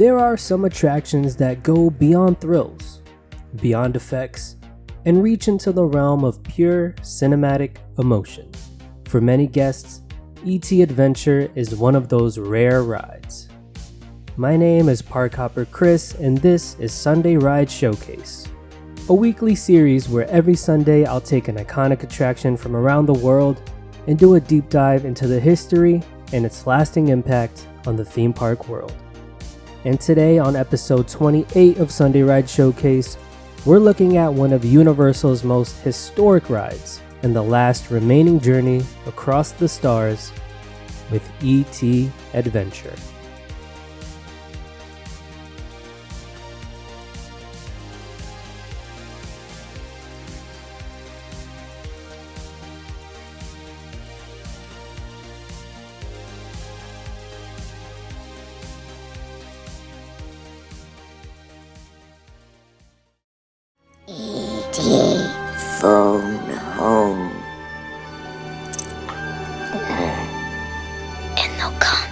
There are some attractions that go beyond thrills, beyond effects, and reach into the realm of pure cinematic emotion. For many guests, E.T. Adventure is one of those rare rides. My name is Park Hopper Chris, and this is Sunday Ride Showcase, a weekly series where every Sunday I'll take an iconic attraction from around the world and do a deep dive into the history and its lasting impact on the theme park world. And today on episode 28 of Sunday Ride Showcase, we're looking at one of Universal's most historic rides and the last remaining journey across the stars with E.T. Adventure. E.T. phone home. And they'll come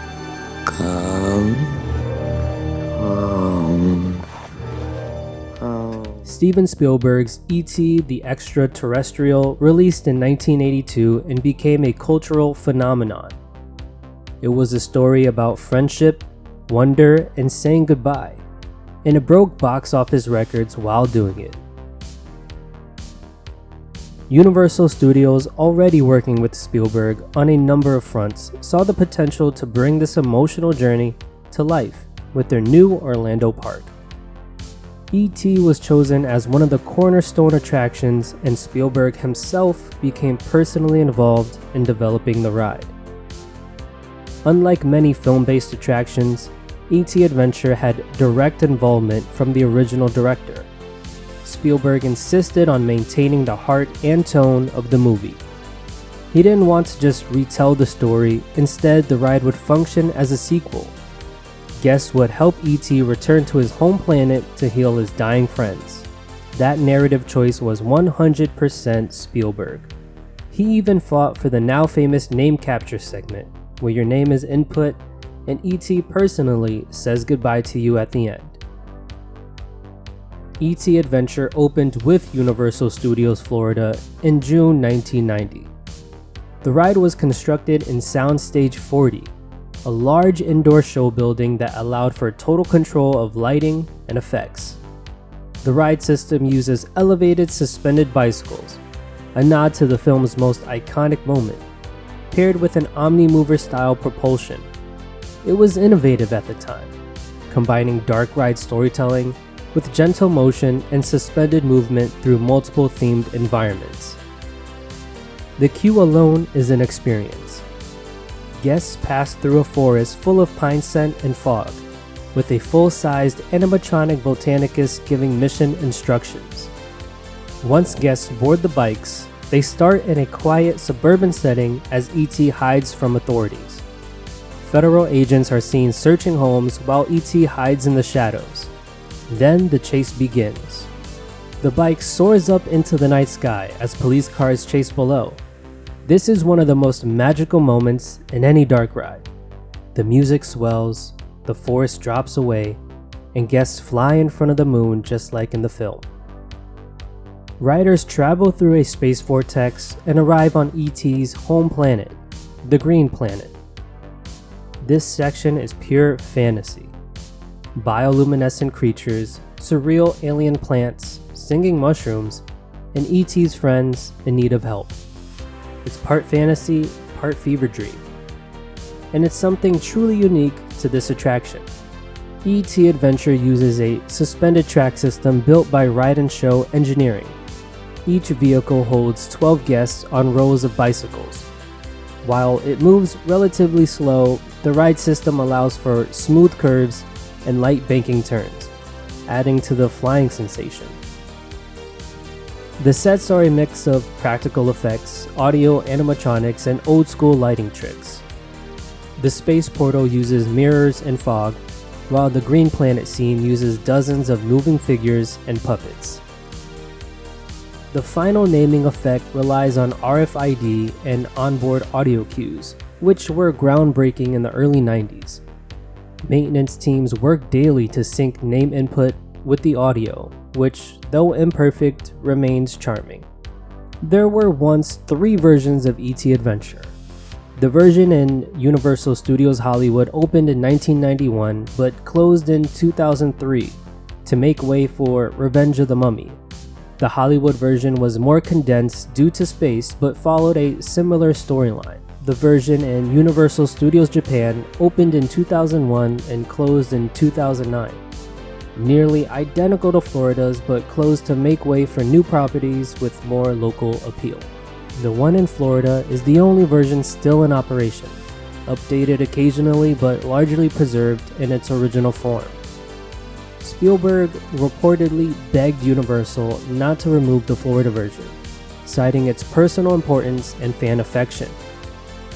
home. Steven Spielberg's E.T. the Extraterrestrial released in 1982 and became a cultural phenomenon. It was a story about friendship, wonder, and saying goodbye, and it broke box office records while doing it. Universal Studios, already working with Spielberg on a number of fronts, saw the potential to bring this emotional journey to life with their new Orlando park. E.T. was chosen as one of the cornerstone attractions, and Spielberg himself became personally involved in developing the ride. Unlike many film-based attractions, E.T. Adventure had direct involvement from the original director. Spielberg insisted on maintaining the heart and tone of the movie. He didn't want to just retell the story, instead the ride would function as a sequel. Guests would help E.T. return to his home planet to heal his dying friends. That narrative choice was 100% Spielberg. He even fought for the now famous name capture segment, where your name is input and E.T. personally says goodbye to you at the end. E.T. Adventure opened with Universal Studios Florida in June 1990. The ride was constructed in Soundstage 40, a large indoor show building that allowed for total control of lighting and effects. The ride system uses elevated suspended bicycles, a nod to the film's most iconic moment, paired with an Omnimover style propulsion. It was innovative at the time, combining dark ride storytelling with gentle motion and suspended movement through multiple themed environments. The queue alone is an experience. Guests pass through a forest full of pine scent and fog, with a full-sized animatronic botanicus giving mission instructions. Once guests board the bikes, they start in a quiet suburban setting as E.T. hides from authorities. Federal agents are seen searching homes while E.T. hides in the shadows. Then the chase begins. The bike soars up into the night sky as police cars chase below. This is one of the most magical moments in any dark ride. The music swells, the forest drops away, and guests fly in front of the moon just like in the film. Riders travel through a space vortex and arrive on E.T.'s home planet, the Green Planet. This section is pure fantasy. Bioluminescent creatures, surreal alien plants, singing mushrooms, and E.T.'s friends in need of help. It's part fantasy, part fever dream. And it's something truly unique to this attraction. E.T. Adventure uses a suspended track system built by Ride and Show Engineering. Each vehicle holds 12 guests on rows of bicycles. While it moves relatively slow, the ride system allows for smooth curves and light banking turns, adding to the flying sensation. The sets are a mix of practical effects, audio animatronics, and old-school lighting tricks. The space portal uses mirrors and fog, while the Green Planet scene uses dozens of moving figures and puppets. The final naming effect relies on RFID and onboard audio cues, which were groundbreaking in the early 90s. Maintenance teams work daily to sync name input with the audio, which, though imperfect, remains charming. There were once 3 versions of E.T. Adventure. The version in Universal Studios Hollywood opened in 1991 but closed in 2003 to make way for Revenge of the Mummy. The Hollywood version was more condensed due to space but followed a similar storyline. The version in Universal Studios Japan opened in 2001 and closed in 2009. Nearly identical to Florida's but closed to make way for new properties with more local appeal. The one in Florida is the only version still in operation, updated occasionally but largely preserved in its original form. Spielberg reportedly begged Universal not to remove the Florida version, citing its personal importance and fan affection.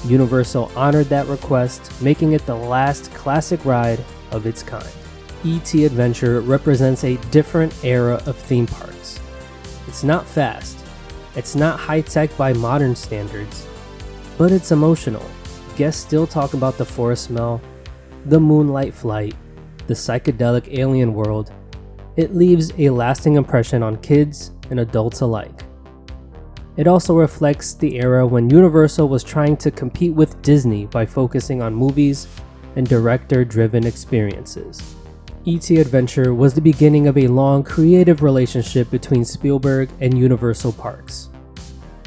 Universal honored that request, making it the last classic ride of its kind. E.T. Adventure represents a different era of theme parks. It's not fast, it's not high-tech by modern standards, but it's emotional. Guests still talk about the forest smell, the moonlight flight, the psychedelic alien world. It leaves a lasting impression on kids and adults alike. It also reflects the era when Universal was trying to compete with Disney by focusing on movies and director-driven experiences. E.T. Adventure was the beginning of a long creative relationship between Spielberg and Universal Parks.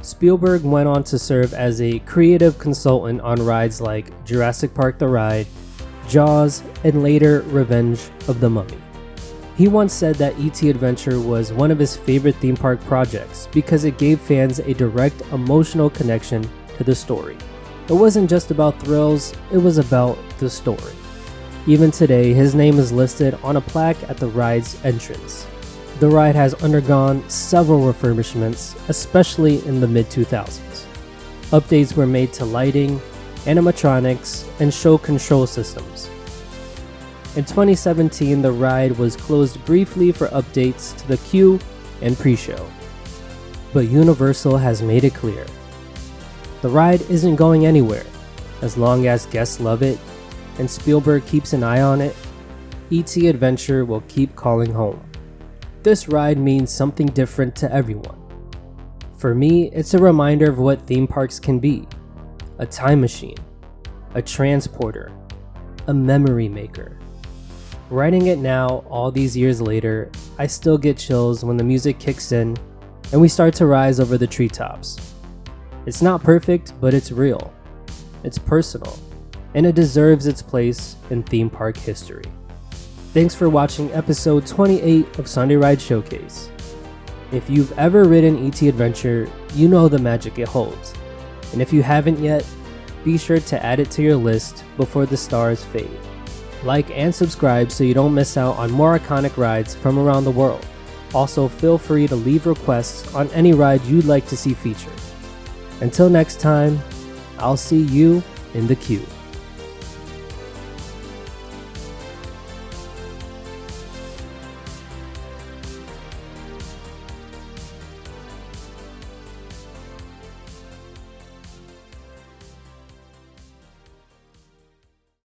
Spielberg went on to serve as a creative consultant on rides like Jurassic Park the Ride, Jaws, and later Revenge of the Mummy. He once said that E.T. Adventure was one of his favorite theme park projects because it gave fans a direct emotional connection to the story. It wasn't just about thrills, it was about the story. Even today, his name is listed on a plaque at the ride's entrance. The ride has undergone several refurbishments, especially in the mid-2000s. Updates were made to lighting, animatronics, and show control systems. In 2017, the ride was closed briefly for updates to the queue and pre-show. But Universal has made it clear. The ride isn't going anywhere. As long as guests love it, and Spielberg keeps an eye on it, E.T. Adventure will keep calling home. This ride means something different to everyone. For me, it's a reminder of what theme parks can be. A time machine, a transporter, a memory maker. Writing it now, all these years later, I still get chills when the music kicks in and we start to rise over the treetops. It's not perfect, but it's real. It's personal, and it deserves its place in theme park history. Thanks for watching episode 28 of Sunday Ride Showcase. If you've ever ridden E.T. Adventure, you know the magic it holds. And if you haven't yet, be sure to add it to your list before the stars fade. Like and subscribe so you don't miss out on more iconic rides from around the world. Also, feel free to leave requests on any ride you'd like to see featured. Until next time, I'll see you in the queue.